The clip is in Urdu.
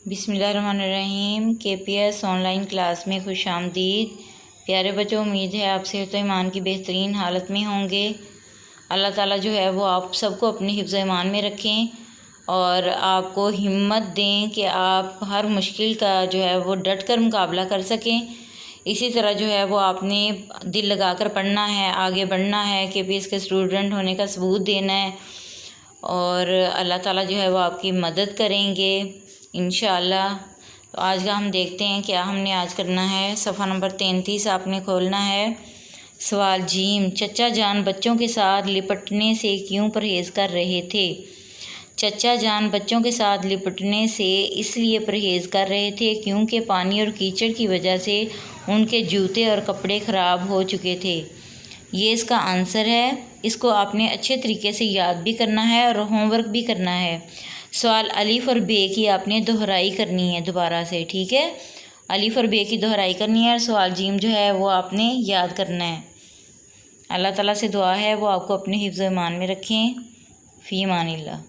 بسم اللہ الرحمن الرحیم۔ کے P S on line class میں خوش آمدید۔ پیارے بچوں، امید ہے آپ صحت و ایمان کی بہترین حالت میں ہوں گے۔ اللہ تعالیٰ جو ہے وہ آپ سب کو اپنے حفظ و ایمان میں رکھیں اور آپ کو ہمت دیں کہ آپ ہر مشکل کا جو ہے وہ ڈٹ کر مقابلہ کر سکیں۔ اسی طرح جو ہے وہ آپ نے دل لگا کر پڑھنا ہے، آگے بڑھنا ہے، کے پی ایس کے اسٹوڈنٹ ہونے کا ثبوت دینا ہے اور اللہ تعالیٰ جو ہے وہ آپ کی مدد کریں گے انشاءاللہ۔ تو آج کا ہم دیکھتے ہیں کیا ہم نے آج کرنا ہے۔ صفحہ نمبر 33 آپ نے کھولنا ہے۔ سوال جیم، چچا جان بچوں کے ساتھ لپٹنے سے کیوں پرہیز کر رہے تھے؟ چچا جان بچوں کے ساتھ لپٹنے سے اس لیے پرہیز کر رہے تھے کیونکہ پانی اور کیچڑ کی وجہ سے ان کے جوتے اور کپڑے خراب ہو چکے تھے۔ یہ اس کا آنسر ہے۔ اس کو آپ نے اچھے طریقے سے یاد بھی کرنا ہے اور ہوم ورک بھی کرنا ہے۔ سوال الف اور بے کی آپ نے دہرائی کرنی ہے دوبارہ سے، ٹھیک ہے؟ الف اور بے کی دہرائی کرنی ہے اور سوال جیم جو ہے وہ آپ نے یاد کرنا ہے۔ اللہ تعالیٰ سے دعا ہے وہ آپ کو اپنے حفظ و ایمان میں رکھیں۔ فی امان اللہ۔